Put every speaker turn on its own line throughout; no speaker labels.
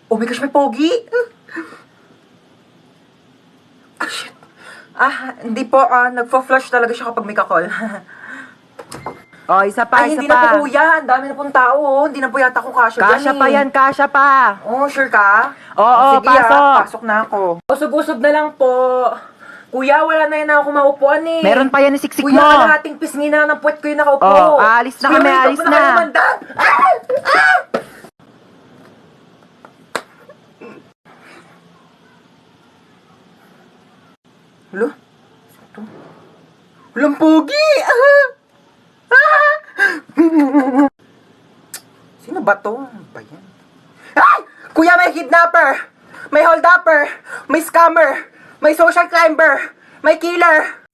Oh my gosh, may pogi! Ah, shit. Hindi po. Nagpo-flush talaga siya kapag may kakol.
Oh, isa pa,
Ay,
isa
hindi na
pa.
po kuya. Ang dami na pong tao. Hindi na po yata ako kasya dyan
Kasya pa
eh.
yan, kasya pa.
Oh, sure ka?
Oo,
Sige,
pasok.
pasok na ako. Usog-usog na lang po. Kuya, wala na yan ako maupuan eh.
Meron pa yan, siksik mo.
Kuya, kalahating pisngi na ng puwet ko yung nakaupo.
Oh, aalis na
Kuya,
kami,
wait,
aalis
ako na
na.
kayo manda. Hala? Ito? Walang pogi! Sino ba to? Ano ba yan? Ay! Kuya, may kidnapper! May hold-upper! May scammer! May social climber! May killer!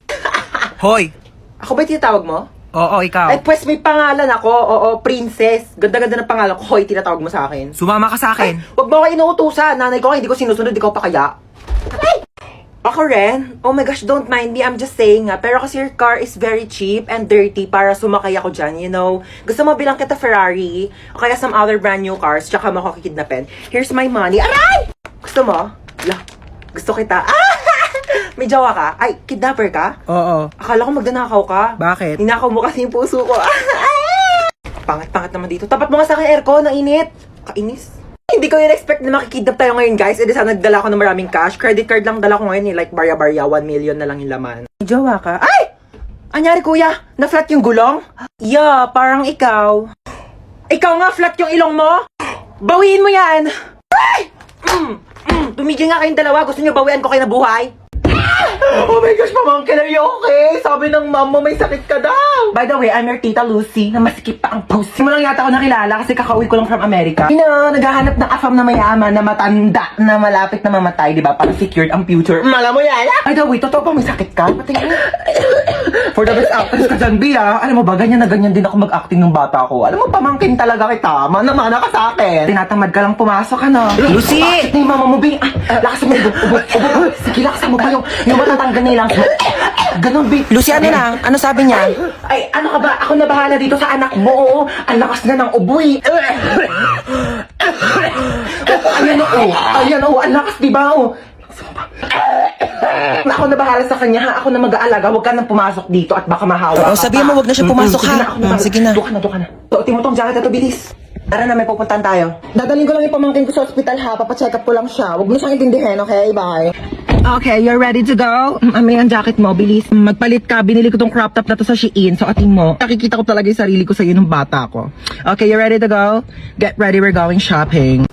Hoy!
Ako ba yung tinatawag mo?
Oo, ikaw.
Ay, pues may pangalan ako. Oo, princess. Ganda-ganda ng pangalan ko. Hoy, tinatawag mo sa akin.
Sumama ka sa akin.
Huwag mo ako inuutusan. Nanay ko, hindi ko sinusunod. Ikaw pa kaya? Ay! Ako rin? Oh my gosh, don't mind me. I'm just saying pero kasi your car is very cheap and dirty para sumakay ako dyan, you know. Gusto mo bilang kita Ferrari o kaya some other brand new cars tsaka mo ako kikidnapin. Here's my money. Aray! Gusto mo? La, gusto kita. May jowa ka? Ay, kidnapper ka?
Oo.
Akala ko magdanakaw ka.
Bakit?
Ninakaw mo kasi yung puso ko. Pangat-pangat naman dito. Tapat mo nga sa akin aircon, ang init. Kainis. Hindi ko in-expect na makikidnap tayo ngayon, guys. E di sana nagdala ko ng maraming cash. Credit card lang dala ko ngayon eh. Like, barya-barya, 1 million na lang yung laman. May jowa ka? Ay! Anyari, kuya? Na-flat yung gulong? Yeah, parang ikaw. Ikaw nga, flat yung ilong mo? Bawiin mo yan! Ay! Tumigil nga kayong dalawa. Gusto niyo bawian ko kayo na buhay? Oh my gosh, pamangkin, are you okay? Sabi ng mom mo may sakit ka daw. By the way, I'm your tita Lucy, na masikip pa ang pussy. Mo lang yata ako nakilala kasi kakauwi ko lang from America. Naghahanap ng afam na mayaman, na matanda, na malapit na mamatay, di ba? Para secured ang future. Mala mo yan? By the way, totoo pa may sakit ka? Patingin. For the best actress ka dyan, Bia. Alam mo ba, ganyan na ganyan din ako mag-acting nung bata ko. Alam mo, pamangkin talaga kita. Mana ka sa akin. Tinatamad ka lang pumasok, ano?
Lucy!
Bakit ni mama mo, Bia? Lakas mo, ubo. Sige, lakas mo pa yung matatanggal nilang. Ganon, Bia.
Lucy, ano na? Ano sabi niya?
Ay, ano ka ba? Ako na bahala dito sa anak mo. Oo, ang lakas na ng uboy. Ayan o, ang lakas, diba o? Ako na bahala sa kanya ha. Ako na mag-aalaga. Huwag ka nang pumasok dito at baka mahawa
Oo,
ka
sabihin
pa.
mo, huwag na siya pumasok,
Sige
ha?
na, ako na.
Sige na.
Doon ka na. Tuotin mo tong jacket na to, bilis. Tara na, may pupuntahan tayo. Dadaling ko lang yung pamangkin ko sa ospital ha. Papacheck up ko lang siya. Huwag mo siyang intindihin, okay? Bye. Okay, you're ready to go? May ang jacket mo, bilis. Magpalit ka, binili ko tong crop top na to sa Shein. So, atin mo. Nakikita ko talaga yung sarili ko sa iyo nung bata ko. Okay, you ready to go? Get ready, we're going shopping.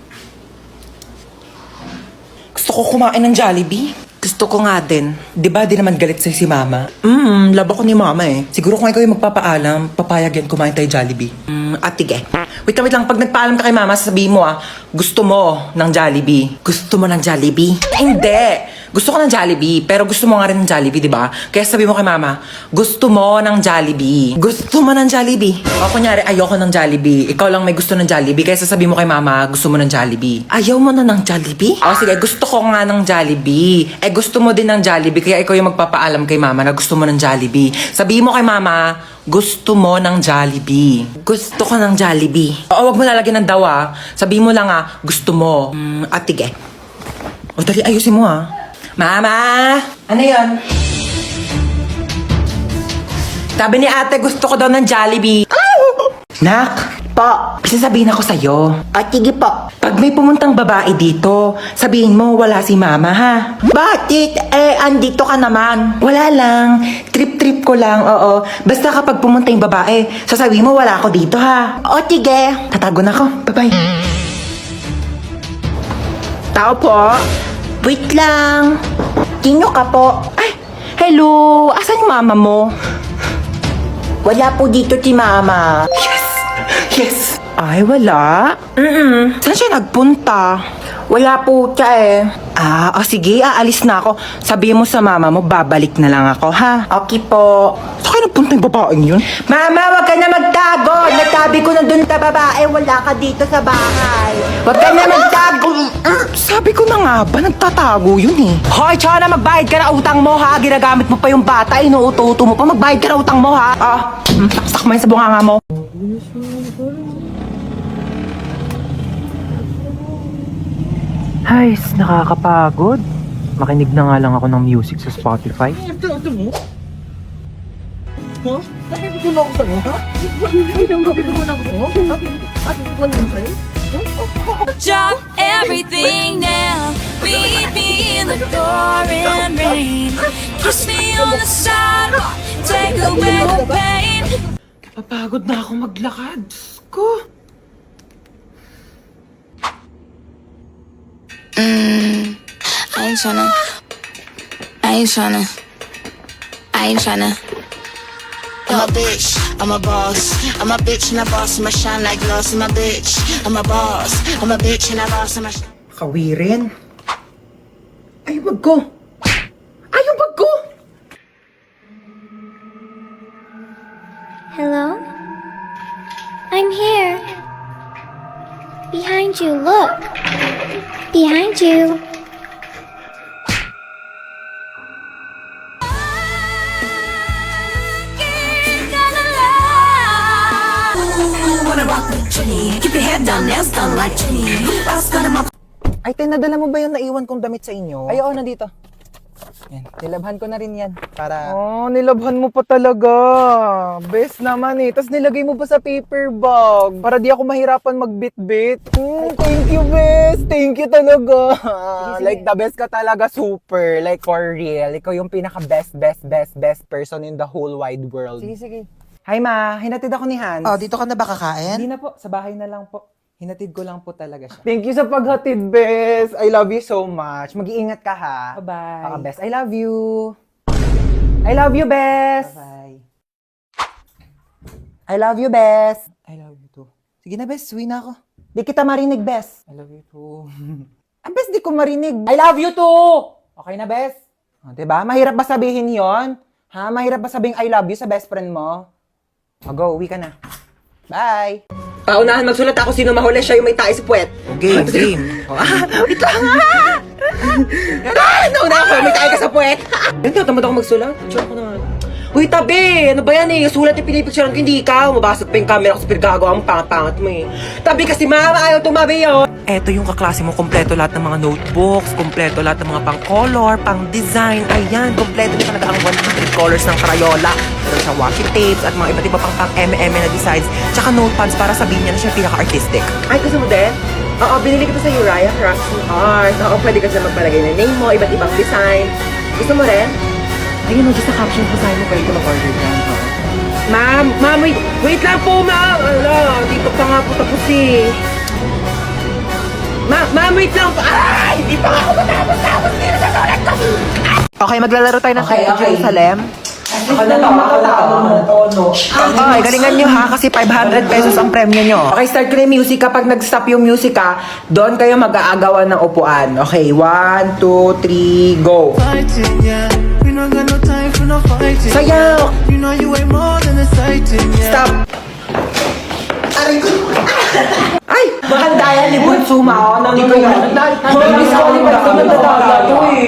Gusto ko kumain ng Jollibee. Gusto ko nga din. Di ba di naman galit sa'yo si Mama?
Laba ko ni mama eh.
Siguro kung ikaw yung magpapaalam, papayag yan kumain tayo Jollibee.
Atige.
Wait lang, pag nagpaalam ka kay Mama, sasabihin mo gusto mo ng Jollibee.
Gusto mo ng Jollibee?
Hindi! Gusto ko ng Jollibee, pero gusto mo nga rin ng Jollibee, di ba? Kaya sabi mo kay Mama, gusto mo ng Jollibee. Gusto mo ng Jollibee. O kunyari, ayoko ng Jollibee. Ikaw lang may gusto ng Jollibee, kaya sasabihin mo kay Mama, gusto mo ng Jollibee.
Ayaw mo na ng Jollibee?
O sige, gusto ko nga ng Jollibee. Gusto mo din ng Jollibee, kaya ikaw yung magpapaalam kay Mama na gusto mo ng Jollibee. Sabihin mo kay Mama, gusto mo ng Jollibee.
Gusto ko ng Jollibee.
Oo, wag mo lalagyan ng daw Sabihin mo lang gusto mo.
Atige.
O dali, ayusin mo Mama! Ano yun? Sabi ni ate, gusto ko daw ng Jollibee. Nak,
Po.
sasabihin ako sa'yo.
Atige po.
Pag may pumuntang babae dito, sabihin mo wala si Mama ha.
Bakit? Andito ka naman.
Wala lang. Trip-trip ko lang, oo. Basta kapag pumunta yung babae, sasabihin mo wala ako dito ha.
O, tige.
Tatago na ako. Bye-bye.
Tao po. Wait lang. Sino ka po?
Ay, hello. Asan yung mama mo?
Wala po dito si mama.
Yes. Ay, wala. Saan siya nagpunta?
Wala po siya eh.
Sige, aalis na ako. Sabihin mo sa mama mo, babalik na lang ako, ha?
Okay po.
Saan kayo nagpunta yung babaeng yun?
Mama, wag ka na magtago. Nagsabi ko na dun sa babae, wala ka dito sa bahay. Wag ka na magtago.
Sabi ko na nga ba, nagtatago yun eh. Hoy, tsaka na magbayad ka na utang mo, ha? Ginagamit mo pa yung bata, inuuto-uto mo pa. Magbayad ka na utang mo, ha? Saksak mo yun sa bunganga mo.
Ay, nakakapagod. Makinig na nga lang ako ng music sa Spotify.
Drop everything now. Meet me in the pouring rain. Kiss me on the sidewalk. Take away the pain.
Napapagod na ako maglakad. Diyos ko.
I ain't tryna.
I'm a bitch, I'm a boss. I'm a bitch and a boss, I'ma shine like gloss. I'm a bitch, I'm a boss. I'm a bitch and a boss, I'ma shine.
Kawirin. Ay, wag ko. Ay, yung bag ko.
Hello? I'm here. Behind you, look. Behind you.
Keep your head down, nails done like Jenny.
Ay, te, nadala mo ba yung naiwan kong damit sa inyo?
Ay, oo, nandito.
Yan, nilabhan ko na rin yan. Para...
Oh, nilabhan mo pa talaga. Best naman eh. Tapos nilagay mo pa sa paper bag. Para di ako mahirapan magbit-bit. Thank you, best. Thank you talaga. Like, the best ka talaga, super. Like, for real. Ikaw yung pinaka-best person in the whole wide world.
Sige. Hi, ma. Hinatid ako ni Hans.
Oh, dito ka na ba kakain?
Hindi na po. Sa bahay na lang po. Hinatid ko lang po talaga siya.
Thank you sa paghatid, best. I love you so much.
Mag-iingat ka, ha?
Bye-bye.
Baka, best. I love you. I love you, best.
Bye.
I love you, best.
I love you too. Sige na, best. Uwi na ako.
Di kita marinig, best.
I love you too.
Ah, best, di ko marinig. I love you too! Okay na, best? Oh, diba? Mahirap ba sabihin yon? Ha? Mahirap ba sabihin I love you sa best friend mo? Oh, go. Uwi ka na. Bye!
Paunahan magsulat ako sino mahuli siya yung may tae sa puwet.
Game.
Wait lang nauna ako, may tae ka sa puwet. Hindi, tamad ako magsulat. Tsura ko naman. Uy, tabi! Ano ba yan eh? Yung sulat yung pinipicturean ko, hindi ikaw. Mabasag pa yung camera ko sa pirgago. Ang pangat-pangat mo eh. Tabi kasi mama, ayaw tumabi yun. Eto yung kaklase mo, kompleto lahat ng mga notebooks, kompleto lahat ng mga pang-color, pang-design. Ayan, kompleto na talaga ang 100 colors ng Crayola. Meron siyang washi tapes at mga iba't iba pang pang-MM na designs. Tsaka notepads para sabihin niya na siya pinaka-artistic. Ay, gusto mo din? Oo, binili ko to sa Uriah Crafts and Arts. Oo, pwede ka sila magpalagay ng name mo, iba't ibang design. Gusto mo rin? Ayun, just sa caption ko sa'yo mo, pwede ka mag-order dyan. Ma'am, wait lang po, ma'am. Ala, dito pa nga po tapos eh. Ma'am, wait lang po. Ay, hindi pa nga ako matapos. Hindi na sasulat ko.
Okay, maglalaro tayo ng Street of Jerusalem.
Ako na to.
Okay, galingan nyo ha, kasi 500 pesos ang premyo nyo.
Okay, start ko na yung music. Kapag nag-stop yung music doon kayo mag-aagawan ng upuan. Okay, 1, 2, 3, go.
Fighting, yeah. We don't got no time for no fighting.
Sayaw!
You know you ain't more than a sighting, yeah.
Stop! Aray ko! Ay! Maganda yan ni Bunsuma. Hindi ko yan.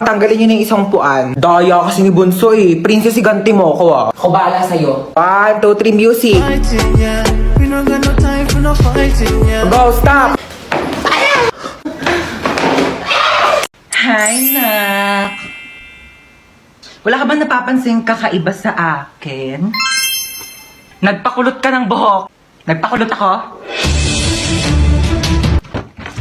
Tanggalin nyo na yung isang puan. Daya kasi ni Bunso eh. Princess, iganti mo ako ah. Ako bahala sa'yo. 1, 2, 3, music.
Fighting, yeah. We don't got no time for no fighting, yeah.
Go, stop! Hi, Nak. Wala ka ba napapansin kakaiba sa akin? Nagpakulot ka ng buhok. Nagpakulot ako?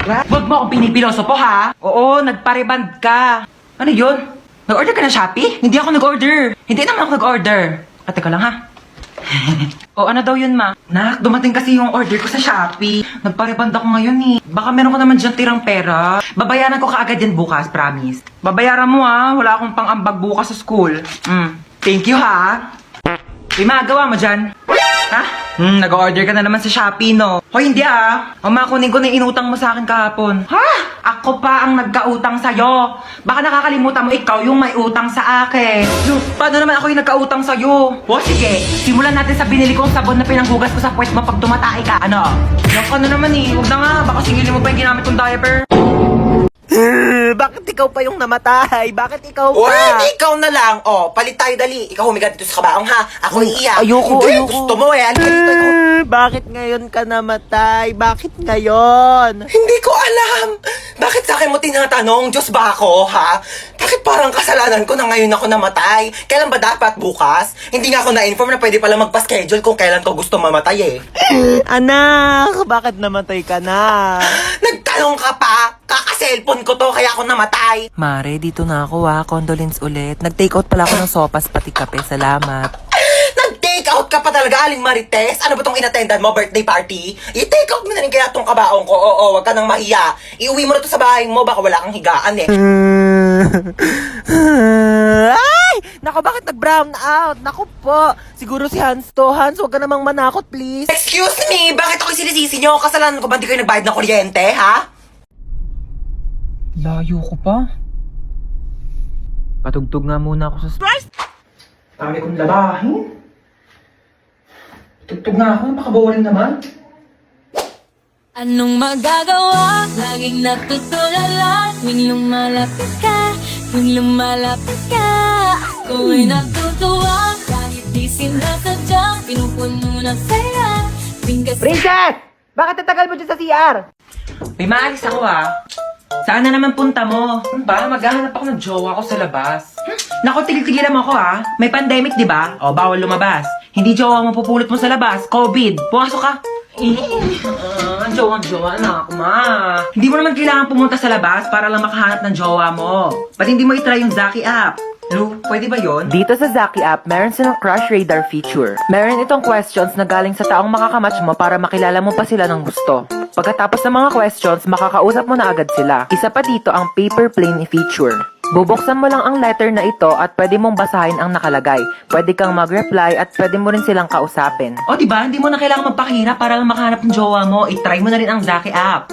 Huwag mo akong pinipilosopo, ha? Oo, nagpareband ka. Ano yun? Nag-order ka ng Shopee? Hindi ako nag-order. Hindi naman ako nag-order. Teka lang, ha? O ano daw yun, ma? Nak, dumating kasi yung order ko sa Shopee. Nagpareband ako ngayon, eh. Baka meron ko naman dyan tirang pera. Babayaran ko kaagad yan bukas, promise. Babayaran mo, ha? Wala akong pang-ambag bukas sa school. Thank you, ha? May magawa mo dyan? Ha? Nag-order ka na naman sa Shopee, no? Hoy, hindi kunin ko na yung inutang mo sa akin kahapon. Ha? Ako pa ang nagkautang sa'yo. Baka nakakalimutan mo ikaw yung may utang sa akin. Paano naman ako yung nagkautang sa'yo? O sige, simulan natin sa binili kong sabon na pinanghugas ko sa puwet mo pag tumatay ka. Ano? Yung ano naman eh, huwag na nga. Baka singilin mo pa yung ginamit kong diaper.
Bakit ikaw pa yung namatay? Bakit ikaw
O,
pa?
hindi ikaw na lang. O, palit tayo dali. Ikaw humiga dito sa kabaong ha. Ako iiyak.
ayoko,
Hindi,
ayoko.
gusto mo eh. Halika dito, ikaw.
Bakit ngayon ka namatay? Bakit ngayon?
Hindi ko alam. Bakit sa akin mo tinatanong? Diyos ba ako, ha? Bakit parang kasalanan ko na ngayon ako namatay? Kailan ba dapat? Bukas? Hindi nga ako na-inform na pwede pala magpa-schedule kung kailan ko gusto mamatay eh.
Anak, bakit namatay ka na?
Nagtanong ka pa? Kaka-cellphone ko to kaya ako namatay.
Mare, dito na ako ha. Condolence ulit. Nag-take out pala ako ng sopas pati kape. Salamat.
Nag-take out ka pa talaga, Aling Marites? Ano ba tong inattendan mo, birthday party? I-take out mo na rin kaya tong kabaong ko. Oo, wag ka nang mahiya. Iuwi mo na to sa bahay mo, baka wala kang higaan eh.
Ay! Naku, bakit nag-brown out? Naku po. Siguro si Hans to. Hans, huwag ka namang manakot, please.
Excuse me, bakit ako sinisisi nyo? Kasalanan ko ba di kayo nagbayad ng kuryente, ha?
Layo ko pa.
Patugtog nga muna ako sa...
Dami kong labahin. Tugtog na ako, baka boring naman.
Anong magagawa? Laging natutulala tuwing lumalapit ka, tuwing lumalapit ka. Ako'y natutuwa kahit di sinasadya, pinupuno ng saya. Tuwing kasi
Princess! Bakit tatagal mo dyan sa CR?
May maalis ako ha. Saan na naman punta mo? Ba, maghahanap ako ng jowa ko sa labas. Naku, tigil-tigilan mo ako ha. May pandemic, di ba? O, bawal lumabas. Hindi jowa mo pupulot mo sa labas. COVID. Pumasok ka. Jowa na ako, ma. Hindi mo naman kailangan pumunta sa labas para lang makahanap ng jowa mo. Ba't hindi mo itry yung Zaki app? Lu, pwede ba yon?
Dito sa Zaki app, meron silang Crush Radar feature. Meron itong questions na galing sa taong makakamatch mo para makilala mo pa sila ng gusto. Pagkatapos ng mga questions, makakausap mo na agad sila. Isa pa dito ang Paper Plane feature. Bubuksan mo lang ang letter na ito at pwede mong basahin ang nakalagay. Pwede kang mag-reply at pwede mo rin silang kausapin.
O, diba? Hindi mo na kailangan magpakahirap para lang makahanap ng jowa mo. I-try mo na rin ang Zaki app.